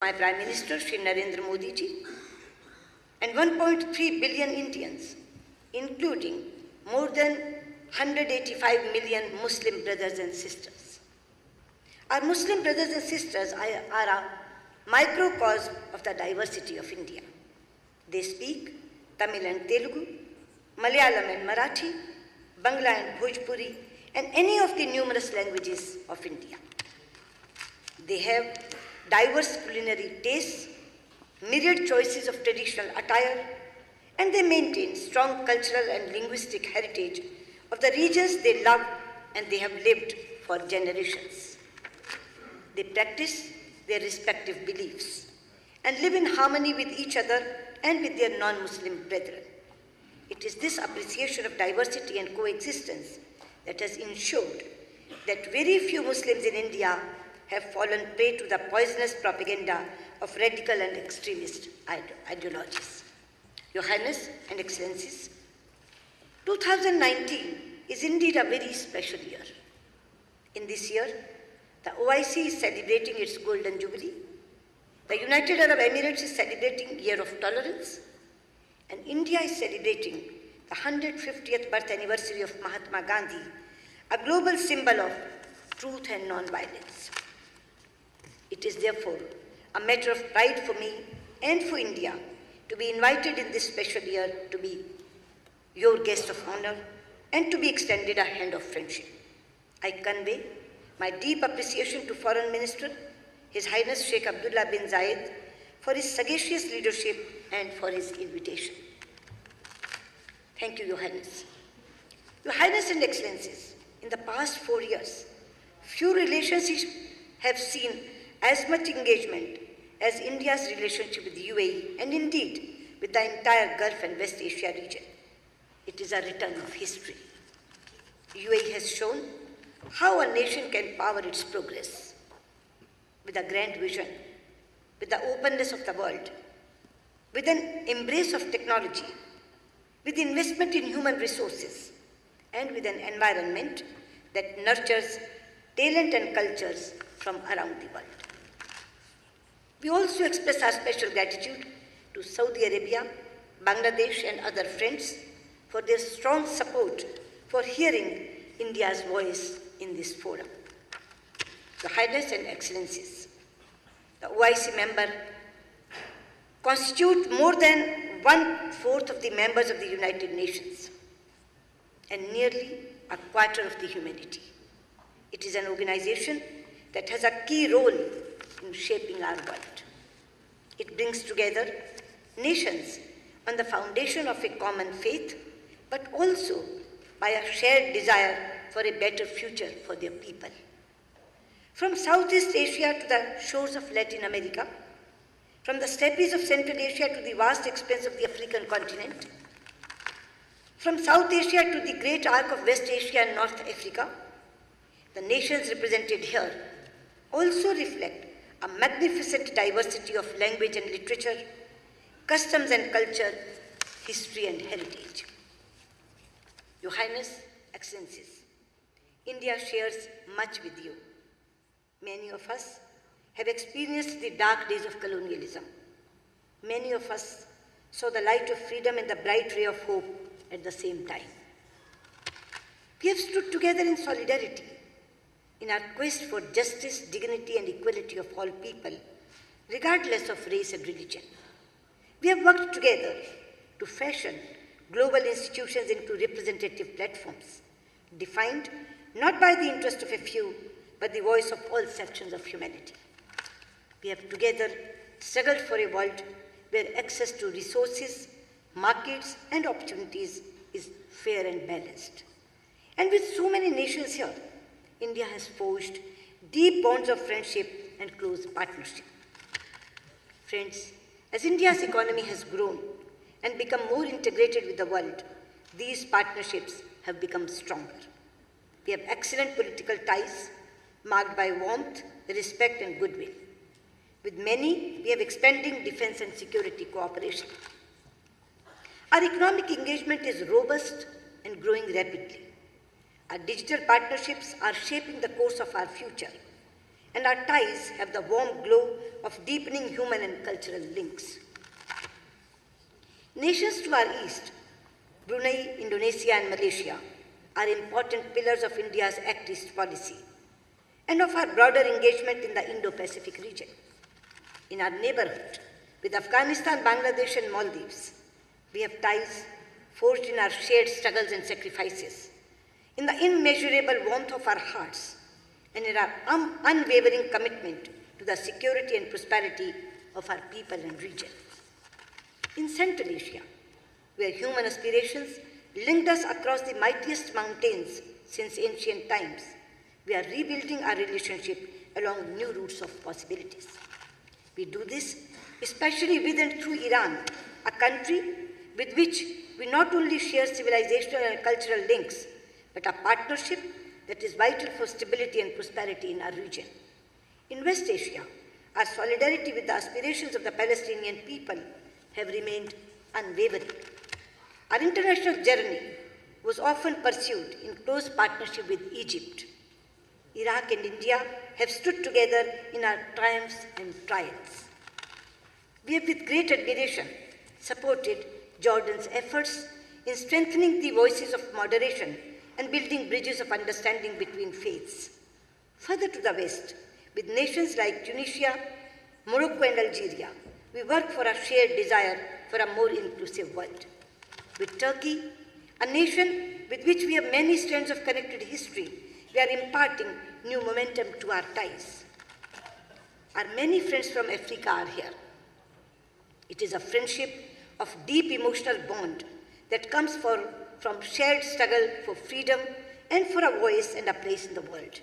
my Prime Minister, Shri Narendra Modi ji, and 1.3 billion Indians, including more than 185 million Muslim brothers and sisters. Our Muslim brothers and sisters are a microcosm of the diversity of India. They speak Tamil and Telugu, Malayalam and Marathi, Bangla and Bhojpuri, and any of the numerous languages of India. They have diverse culinary tastes, myriad choices of traditional attire, and they maintain strong cultural and linguistic heritage of the regions they love and they have lived for generations. They practice their respective beliefs and live in harmony with each other and with their non-Muslim brethren. It is this appreciation of diversity and coexistence that has ensured that very few Muslims in India have fallen prey to the poisonous propaganda of radical and extremist ideologies. Your Highness and Excellencies, 2019 is indeed a very special year. In this year, the OIC is celebrating its Golden Jubilee, the United Arab Emirates is celebrating Year of Tolerance, and India is celebrating the 150th birth anniversary of Mahatma Gandhi, a global symbol of truth and non-violence. It is therefore a matter of pride for me and for India to be invited in this special year to be your guest of honor and to be extended a hand of friendship. I convey my deep appreciation to Foreign Minister, His Highness Sheikh Abdullah bin Zayed, for his sagacious leadership and for his invitation. Thank you, Your Highness. Your Highness and Excellencies, in the past 4 years, few relationships have seen as much engagement as India's relationship with the UAE and indeed with the entire Gulf and West Asia region. It is a return of history. UAE has shown how a nation can power its progress with a grand vision, with the openness of the world, with an embrace of technology, with investment in human resources, and with an environment that nurtures talent and cultures from around the world. We also express our special gratitude to Saudi Arabia, Bangladesh, and other friends for their strong support for hearing India's voice in this forum. Your Highness and Excellencies, the OIC member constitute more than 1/4 of the members of the United Nations and nearly a quarter of the humanity. It is an organization that has a key role in shaping our world. It brings together nations on the foundation of a common faith, but also by a shared desire for a better future for their people. From Southeast Asia to the shores of Latin America, from the steppes of Central Asia to the vast expanse of the African continent, from South Asia to the great arc of West Asia and North Africa, the nations represented here also reflect a magnificent diversity of language and literature, customs and culture, history and heritage. Your Highness, Excellencies, India shares much with you. Many of us have experienced the dark days of colonialism. Many of us saw the light of freedom and the bright ray of hope at the same time. We have stood together in solidarity in our quest for justice, dignity, and equality of all people, regardless of race and religion. We have worked together to fashion global institutions into representative platforms, defined not by the interest of a few, but the voice of all sections of humanity. We have together struggled for a world where access to resources, markets, and opportunities is fair and balanced. And with so many nations here, India has forged deep bonds of friendship and close partnership. Friends, as India's economy has grown and become more integrated with the world, these partnerships have become stronger. We have excellent political ties marked by warmth, respect, and goodwill. With many, we have expanding defense and security cooperation. Our economic engagement is robust and growing rapidly. Our digital partnerships are shaping the course of our future, and our ties have the warm glow of deepening human and cultural links. Nations to our east, Brunei, Indonesia, and Malaysia, are important pillars of India's Act East policy and of our broader engagement in the Indo-Pacific region. In our neighborhood, with Afghanistan, Bangladesh, and Maldives, we have ties forged in our shared struggles and sacrifices, in the immeasurable warmth of our hearts, and in our unwavering commitment to the security and prosperity of our people and region. In Central Asia, where human aspirations linked us across the mightiest mountains since ancient times, we are rebuilding our relationship along new routes of possibilities. We do this especially with and through Iran, a country with which we not only share civilizational and cultural links, but a partnership that is vital for stability and prosperity in our region. In West Asia, our solidarity with the aspirations of the Palestinian people have remained unwavering. Our international journey was often pursued in close partnership with Egypt. Iraq and India have stood together in our triumphs and trials. We have with great admiration supported Jordan's efforts in strengthening the voices of moderation and building bridges of understanding between faiths. Further to the west, with nations like Tunisia, Morocco, and Algeria, we work for a shared desire for a more inclusive world. With Turkey, a nation with which we have many strands of connected history, we are imparting new momentum to our ties. Our many friends from Africa are here. It is a friendship of deep emotional bond that comes from shared struggle for freedom and for a voice and a place in the world.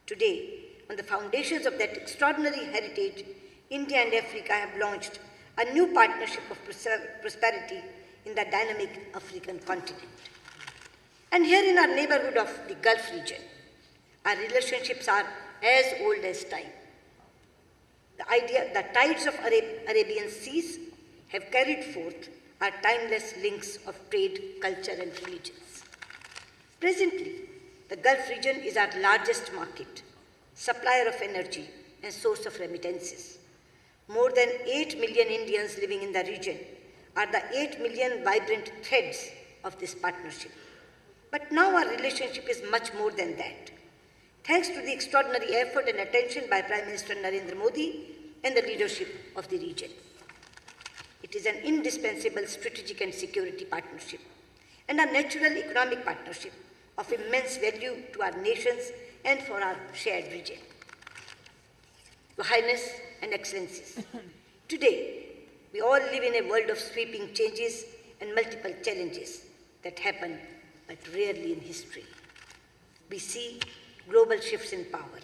Today, on the foundations of that extraordinary heritage, India and Africa have launched a new partnership of prosperity in the dynamic African continent. And here in our neighborhood of the Gulf region, our relationships are as old as time. The tides of Arabian seas have carried forth our timeless links of trade, culture, and religions. Presently, the Gulf region is our largest market, supplier of energy, and source of remittances. More than 8 million Indians living in the region are the 8 million vibrant threads of this partnership. But now our relationship is much more than that. Thanks to the extraordinary effort and attention by Prime Minister Narendra Modi and the leadership of the region. It is an indispensable strategic and security partnership and a natural economic partnership of immense value to our nations and for our shared region. Your Highness and Excellencies, today we all live in a world of sweeping changes and multiple challenges that happen but rarely in history. We see global shifts in power.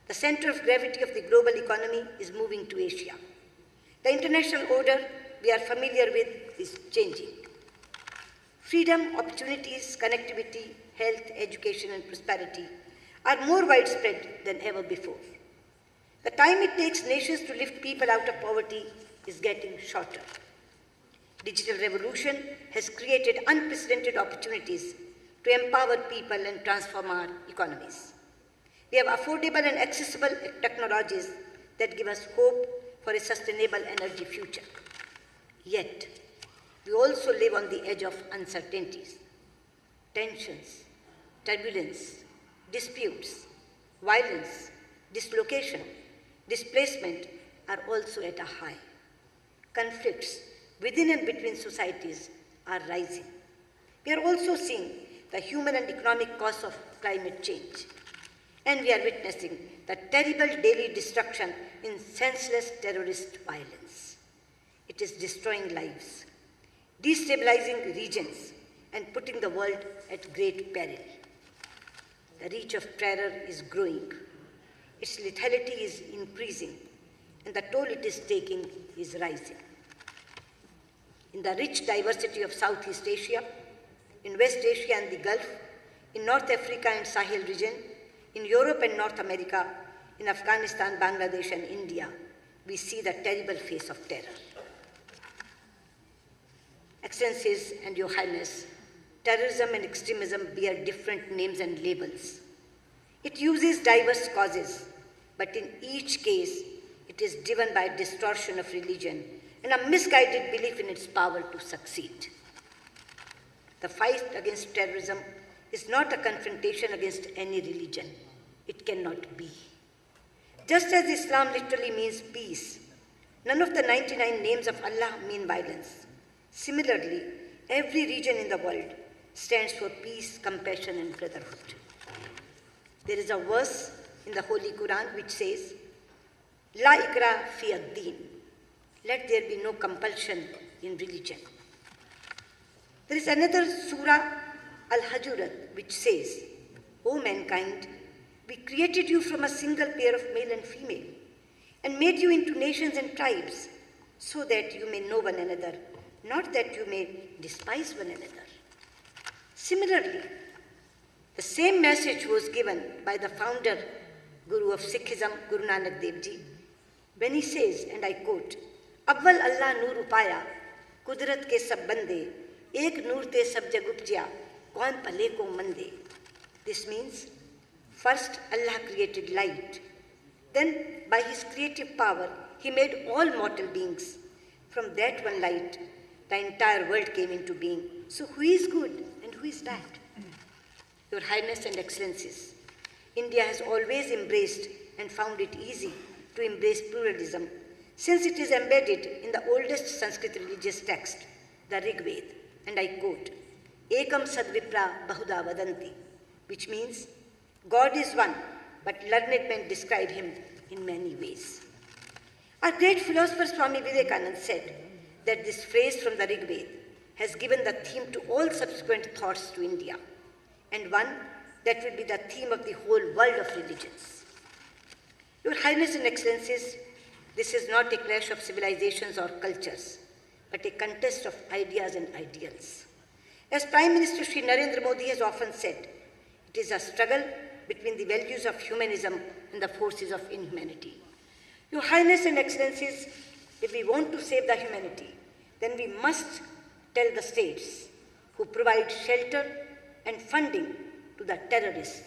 The center of gravity of the global economy is moving to Asia. The international order we are familiar with is changing. Freedom, opportunities, connectivity, health, education, and prosperity are more widespread than ever before. The time it takes nations to lift people out of poverty is getting shorter. Digital revolution has created unprecedented opportunities to empower people and transform our economies. We have affordable and accessible technologies that give us hope for a sustainable energy future. Yet, we also live on the edge of uncertainties. Tensions, turbulence, disputes, violence, dislocation, displacement are also at a high. Conflicts within and between societies are rising. We are also seeing the human and economic costs of climate change. And we are witnessing the terrible daily destruction in senseless terrorist violence. It is destroying lives, destabilizing regions, and putting the world at great peril. The reach of terror is growing. Its lethality is increasing, and the toll it is taking is rising. In the rich diversity of Southeast Asia, in West Asia and the Gulf, in North Africa and Sahel region, in Europe and North America, in Afghanistan, Bangladesh, and India, we see the terrible face of terror. Excellencies and Your Highness, terrorism and extremism bear different names and labels. It uses diverse causes, but in each case, It is driven by a distortion of religion and a misguided belief in its power to succeed. The fight against terrorism is not a confrontation against any religion. It cannot be. Just as Islam literally means peace, none of the 99 names of Allah mean violence. Similarly, every region in the world stands for peace, compassion, and brotherhood. There is a verse in the Holy Quran which says, La ikra fi ad-din. Let there be no compulsion in religion. There is another surah, Al-Hujurat, which says, O mankind, we created you from a single pair of male and female, and made you into nations and tribes, so that you may know one another, not that you may despise one another. Similarly, the same message was given by the founder, Guru of Sikhism, Guru Nanak Dev Ji, when he says, and I quote, Awwal Allah noor upaya, kudrat ke sab bande, ek noor te sab jag upjya, kaun pale ko mande. This means, first Allah created light. Then, by His creative power, He made all mortal beings. From that one light, the entire world came into being. So who is good and who is bad? Your Highness and Excellencies, India has always embraced and found it easy to embrace pluralism, since it is embedded in the oldest Sanskrit religious text, the Rig Veda, and I quote, Ekam sadvipra bahuda vadanti, which means, God is one, but learned men describe Him in many ways. Our great philosopher Swami Vivekananda said that this phrase from the Rig Veda has given the theme to all subsequent thoughts to India, and one that will be the theme of the whole world of religions. Your Highness and Excellencies, this is not a clash of civilizations or cultures, but a contest of ideas and ideals. As Prime Minister Shri Narendra Modi has often said, it is a struggle between the values of humanism and the forces of inhumanity. Your Highness and Excellencies, if we want to save the humanity, then we must tell the states who provide shelter and funding to the terrorists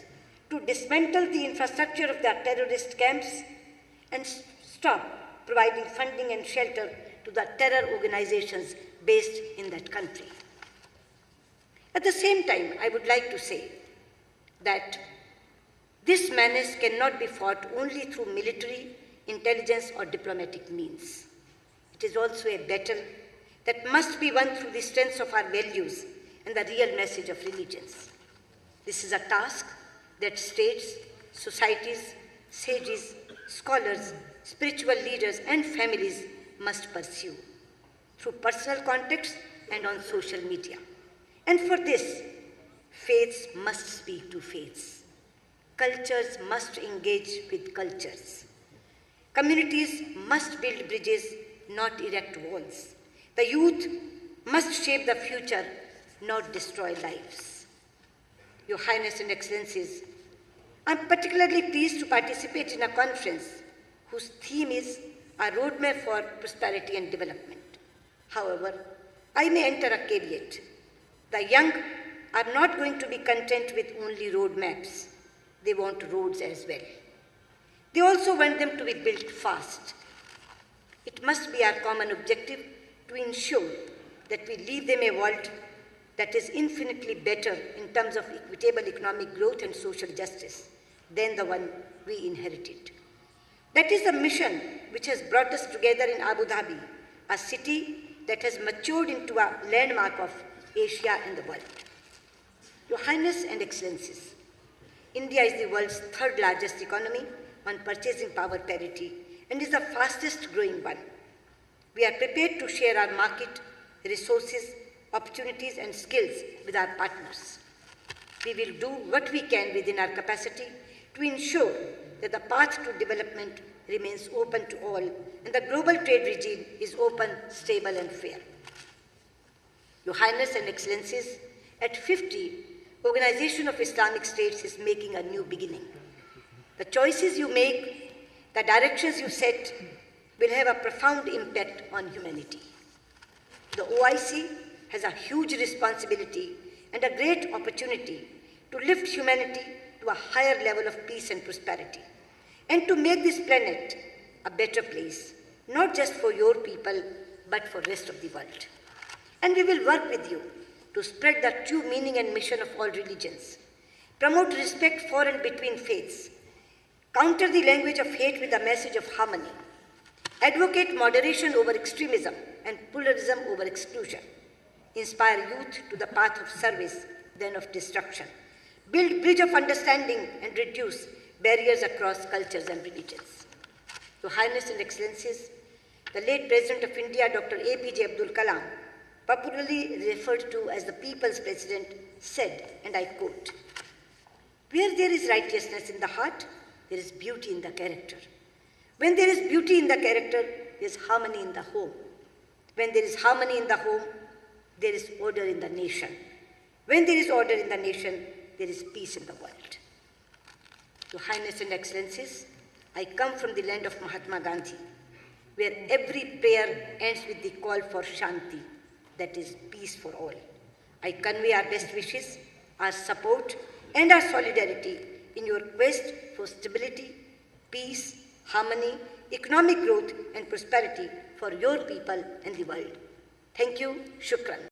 to dismantle the infrastructure of their terrorist camps and stop providing funding and shelter to the terror organizations based in that country. At the same time, I would like to say that this menace cannot be fought only through military, intelligence, or diplomatic means. It is also a battle that must be won through the strength of our values and the real message of religions. This is a task that states, societies, sages, scholars, spiritual leaders, and families must pursue through personal contacts and on social media. And for this, faiths must speak to faiths. Cultures must engage with cultures. Communities must build bridges, not erect walls. The youth must shape the future, not destroy lives. Your Highness and Excellencies, I am particularly pleased to participate in a conference whose theme is a roadmap for prosperity and development. However, I may enter a caveat. The young are not going to be content with only roadmaps. They want roads as well. They also want them to be built fast. It must be our common objective to ensure that we leave them a world that is infinitely better in terms of equitable economic growth and social justice than the one we inherited. That is the mission which has brought us together in Abu Dhabi, a city that has matured into a landmark of Asia and the world. Your Highness and Excellencies, India is the world's third largest economy on purchasing power parity and is the fastest growing one. We are prepared to share our market, resources, opportunities, and skills with our partners. We will do what we can within our capacity to ensure that the path to development remains open to all and the global trade regime is open, stable, and fair. Your Highness and Excellencies, at 50, Organization of Islamic States is making a new beginning. The choices you make, the directions you set, will have a profound impact on humanity. The OIC has a huge responsibility and a great opportunity to lift humanity to a higher level of peace and prosperity, and to make this planet a better place, not just for your people, but for the rest of the world. And we will work with you to spread the true meaning and mission of all religions, promote respect for and between faiths, counter the language of hate with a message of harmony, advocate moderation over extremism and pluralism over exclusion, inspire youth to the path of service than of destruction, build bridge of understanding and reduce barriers across cultures and religions. Your Highness and Excellencies, the late President of India, Dr. APJ Abdul Kalam, popularly referred to as the People's President, said, and I quote, "Where there is righteousness in the heart, there is beauty in the character. When there is beauty in the character, there is harmony in the home. When there is harmony in the home, there is order in the nation. When there is order in the nation, there is peace in the world." Your Highness and Excellencies, I come from the land of Mahatma Gandhi, where every prayer ends with the call for Shanti, that is peace for all. I convey our best wishes, our support, and our solidarity in your quest for stability, peace, harmony, economic growth, and prosperity for your people and the world. Thank you. Shukran.